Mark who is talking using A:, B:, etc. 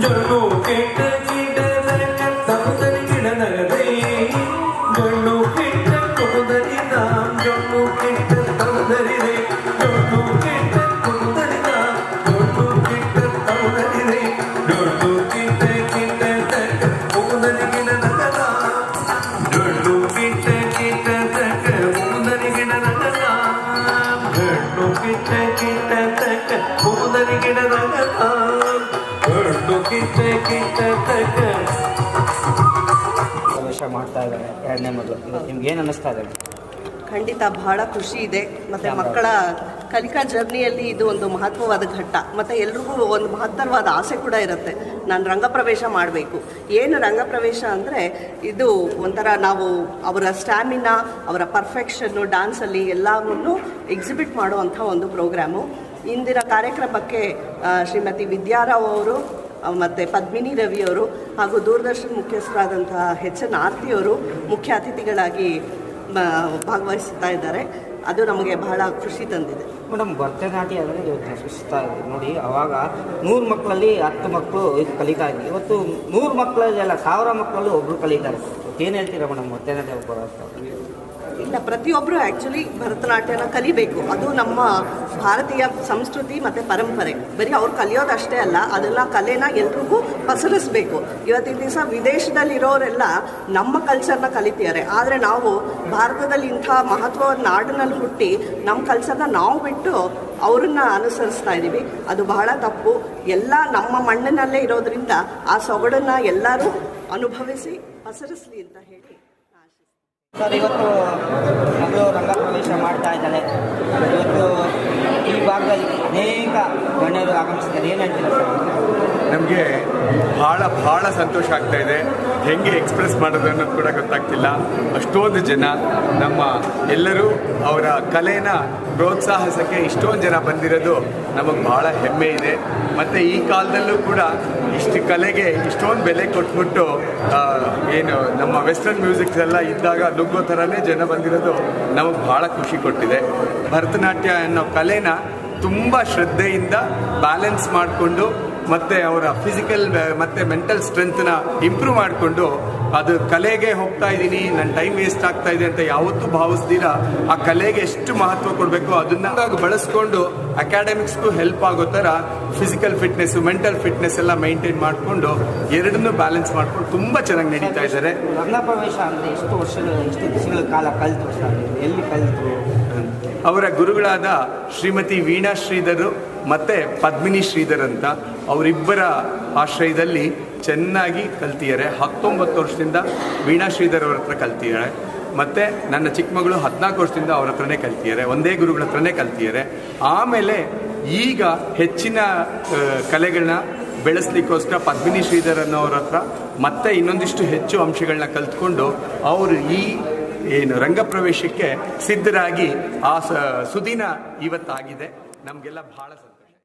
A: ಗಣ್ಣು ಕೆಟ್ಟ ಕೀಟದ ಸಮುದರಿ ಗಿಡನಗದೆ ಗಣ್ಣು ಕೆಟ್ಟ ಕುಮುದರಿ ನಾಂ ಗಣ್ಣು ಕೆಟ್ಟ ಸಮುದರಿದೆ ಗಣ್ಣು ಕೆಟ್ಟ ಕುಮುದರಿ ನಾಂ ಗಣ್ಣು ಕೆಟ್ಟ ಸಮುದರಿದೆ ಗಣ್ಣು ಕೆಟ್ಟ ಕೀಟದ ಕುಮುದರಿ ಗಿಡನಗದ ಗಣ್ಣು ಕೆಟ್ಟ ಕೀಟದ ಕುಮುದರಿ ಗಿಡನಗದ ಗಣ್ಣು ಕೆಟ್ಟ ಕೀಟದ ಕುಮುದರಿ ಗಿಡನಗದ
B: ಪ್ರವೇಶ ಮಾಡ್ತಾ ಇದ್ದಾರೆ ಎರಡನೇ ಮಗಳು. ಇವತ್ತು ನಿಮ್ಗೆ ಏನು ಅನ್ನಿಸ್ತಾ ಇದೆ?
C: ಖಂಡಿತ ಬಹಳ ಖುಷಿ ಇದೆ. ಮತ್ತು ಮಕ್ಕಳ ಕಲಿಕಾ ಜರ್ನಿಯಲ್ಲಿ ಇದು ಒಂದು ಮಹತ್ವವಾದ ಘಟ್ಟ. ಮತ್ತು ಎಲ್ರಿಗೂ ಒಂದು ಮಹತ್ತರವಾದ ಆಸೆ ಕೂಡ ಇರುತ್ತೆ, ನಾನು ರಂಗಪ್ರವೇಶ ಮಾಡಬೇಕು. ಏನು ರಂಗಪ್ರವೇಶ ಅಂದರೆ ಇದು ಒಂಥರ ನಾವು ಅವರ ಸ್ಟ್ಯಾಮಿನಾ, ಅವರ ಪರ್ಫೆಕ್ಷನ್ನು ಡ್ಯಾನ್ಸಲ್ಲಿ ಎಲ್ಲವನ್ನೂ ಎಕ್ಸಿಬಿಟ್ ಮಾಡುವಂಥ ಒಂದು ಪ್ರೋಗ್ರಾಮು. ಇಂದಿನ ಕಾರ್ಯಕ್ರಮಕ್ಕೆ ಶ್ರೀಮತಿ ವಿದ್ಯಾರಾವ್ ಅವರು ಮತ್ತು ಪದ್ಮಿನಿ ರವಿಯವರು ಹಾಗೂ ದೂರದರ್ಶನ ಮುಖ್ಯಸ್ಥರಾದಂತಹ ಎನ್ ಆರ್ತಿಯವರು ಮುಖ್ಯ ಅತಿಥಿಗಳಾಗಿ ಭಾಗವಹಿಸ್ತಾ ಇದ್ದಾರೆ. ಅದು ನಮಗೆ ಬಹಳ ಖುಷಿ ತಂದಿದೆ.
B: ಮೇಡಮ್, ಭರತನಾಟ್ಯ ಅಂದರೆ ಇವತ್ತು ಸುಸ್ತಾ ಇದೆ ನೋಡಿ. ಅವಾಗ 100 ಮಕ್ಕಳಲ್ಲಿ 10 ಮಕ್ಕಳು ಇದು ಕಲಿತಾ ಇದ್ವಿ. ಇವತ್ತು 100 ಮಕ್ಕಳಲ್ಲಿ ಎಲ್ಲ 1000 ಮಕ್ಕಳಲ್ಲೂ ಒಬ್ಬರು ಕಲಿತಾರೆ. ಏನು ಹೇಳ್ತೀರಾ ಮೇಡಮ್ ಭರತನಾಟ್ಯ
C: ಇಲ್ಲ, ಪ್ರತಿಯೊಬ್ಬರು ಆ್ಯಕ್ಚುಲಿ ಭರತನಾಟ್ಯನ ಕಲಿಬೇಕು. ಅದು ನಮ್ಮ ಭಾರತೀಯ ಸಂಸ್ಕೃತಿ ಮತ್ತು ಪರಂಪರೆ. ಬರೀ ಅವ್ರು ಕಲಿಯೋದಷ್ಟೇ ಅಲ್ಲ, ಅದೆಲ್ಲ ಕಲೆನ ಎಲ್ರಿಗೂ ಪಸರಿಸಬೇಕು. ಇವತ್ತಿನ ದಿವಸ ವಿದೇಶದಲ್ಲಿರೋರೆಲ್ಲ ನಮ್ಮ ಕಲ್ಚರ್ನ ಕಲಿತಿದ್ದಾರೆ, ಆದರೆ ನಾವು ಭಾರತದಲ್ಲಿ ಇಂಥ ಮಹತ್ವದ ನಾಡಿನಲ್ಲಿ ಹುಟ್ಟಿ ನಮ್ಮ ಕಲ್ಚರ್ನ ನಾವು ಬಿಟ್ಟು ಅವ್ರನ್ನ ಅನುಸರಿಸ್ತಾ ಇದ್ದೀವಿ. ಅದು ಬಹಳ ತಪ್ಪು. ಎಲ್ಲ ನಮ್ಮ ಮಣ್ಣಿನಲ್ಲೇ ಇರೋದ್ರಿಂದ ಆ ಸೊಗಡನ್ನು ಎಲ್ಲರೂ ಅನುಭವಿಸಿ ಪಸರಿಸಲಿ ಅಂತ ಹೇಳಿ
B: ಸರ್, ಇವತ್ತು ಮಗಳು ರಂಗಪ್ರವೇಶ ಮಾಡ್ತಾ ಇದ್ದಾಳೆ. ಇವತ್ತು ಈ ಭಾಗದಲ್ಲಿ ಅನೇಕ ಗಣ್ಯರು ಆಗಮಿಸಿದ್ದಾರೆ. ಏನು ಹೇಳ್ತೀರಾ ಸರ್?
D: ನಮಗೆ ಭಾಳ ಸಂತೋಷ ಆಗ್ತಾ ಇದೆ. ಹೆಂಗೆ ಎಕ್ಸ್ಪ್ರೆಸ್ ಮಾಡೋದು ಅನ್ನೋದು ಕೂಡ ಗೊತ್ತಾಗ್ತಿಲ್ಲ. ಅಷ್ಟೊಂದು ಜನ ನಮ್ಮ ಎಲ್ಲರೂ ಅವರ ಕಲೆನ ಪ್ರೋತ್ಸಾಹಿಸೋಕ್ಕೆ ಇಷ್ಟೊಂದು ಜನ ಬಂದಿರೋದು ನಮಗೆ ಭಾಳ ಹೆಮ್ಮೆ ಇದೆ. ಮತ್ತು ಈ ಕಾಲದಲ್ಲೂ ಕೂಡ ಇಷ್ಟು ಕಲೆಗೆ ಇಷ್ಟೊಂದು ಬೆಲೆ ಕೊಟ್ಬಿಟ್ಟು ಏನು ನಮ್ಮ ವೆಸ್ಟರ್ನ್ ಮ್ಯೂಸಿಕ್ಸ್ ಎಲ್ಲ ಇದ್ದಾಗ ನುಗ್ಗೋ ಥರನೇ ಜನ ಬಂದಿರೋದು ನಮಗೆ ಭಾಳ ಖುಷಿ ಕೊಟ್ಟಿದೆ. ಭರತನಾಟ್ಯ ಅನ್ನೋ ಕಲೆನ ತುಂಬ ಶ್ರದ್ಧೆಯಿಂದ ಬ್ಯಾಲೆನ್ಸ್ ಮಾಡಿಕೊಂಡು ಮತ್ತು ಅವರ ಫಿಸಿಕಲ್ ಮತ್ತು ಮೆಂಟಲ್ ಸ್ಟ್ರೆಂತ್ನ ಇಂಪ್ರೂವ್ ಮಾಡಿಕೊಂಡು ಅದು ಕಲೆಗೆ ಹೋಗ್ತಾ ಇದ್ದೀನಿ, ನನ್ನ ಟೈಮ್ ವೇಸ್ಟ್ ಆಗ್ತಾ ಇದೆ ಅಂತ ಯಾವತ್ತೂ ಭಾವಿಸ್ದಿರ ಆ ಕಲೆಗೆ ಎಷ್ಟು ಮಹತ್ವ ಕೊಡಬೇಕು ಅದನ್ನ ಬಳಸ್ಕೊಂಡು ಅಕಾಡೆಮಿಕ್ಸ್ಗೂ ಹೆಲ್ಪ್ ಆಗೋ ಥರ ಫಿಸಿಕಲ್ ಫಿಟ್ನೆಸ್ಸು ಮೆಂಟಲ್ ಫಿಟ್ನೆಸ್ ಎಲ್ಲ ಮೈಂಟೈನ್ ಮಾಡಿಕೊಂಡು ಎರಡನ್ನೂ ಬ್ಯಾಲೆನ್ಸ್ ಮಾಡ್ಕೊಂಡು ತುಂಬ ಚೆನ್ನಾಗಿ ನಡೀತಾ ಇದ್ದಾರೆ.
B: ರಂಗಪ್ರವೇಶ ಅಂದರೆ ಎಷ್ಟು ದಿವಸಗಳ ಕಾಲ ಕಲಿತು ಸರ್? ಎಲ್ಲಿ ಕಲಿತು?
D: ಅವರ ಗುರುಗಳಾದ ಶ್ರೀಮತಿ ವೀಣಾ ಶ್ರೀಧರ್ ಮತ್ತು ಪದ್ಮಿನಿ ಶ್ರೀಧರ್ ಅಂತ ಅವರಿಬ್ಬರ ಆಶ್ರಯದಲ್ಲಿ ಚೆನ್ನಾಗಿ ಕಲ್ತಿದ್ದಾರೆ. 19 ವರ್ಷದಿಂದ ವೀಣಾ ಶ್ರೀಧರ್ ಅವ್ರ ಹತ್ರ ಕಲ್ತಿದ್ದಾರೆ. ಮತ್ತು ನನ್ನ ಚಿಕ್ಕ ಮಗಳು 14 ವರ್ಷದಿಂದ ಅವ್ರ ಹತ್ರನೇ ಕಲ್ತಿದ್ದಾರೆ, ಒಂದೇ ಗುರುಗಳ ಹತ್ರನೇ ಕಲ್ತಿದ್ದಾರೆ. ಆಮೇಲೆ ಈಗ ಹೆಚ್ಚಿನ ಕಲೆಗಳನ್ನ ಬೆಳೆಸ್ಲಿಕ್ಕೋಸ್ಕರ ಪದ್ಮಿನಿ ಶ್ರೀಧರ್ ಅನ್ನೋರ ಹತ್ರ ಮತ್ತೆ ಇನ್ನೊಂದಿಷ್ಟು ಹೆಚ್ಚು ಅಂಶಗಳನ್ನ ಕಲ್ತ್ಕೊಂಡು ಅವರು ಈ ಏನು ರಂಗಪ್ರವೇಶಕ್ಕೆ ಸಿದ್ಧರಾಗಿ ಆ ಸುದಿನ ಇವತ್ತಾಗಿದೆ. ನಮಗೆಲ್ಲ ಭಾಳ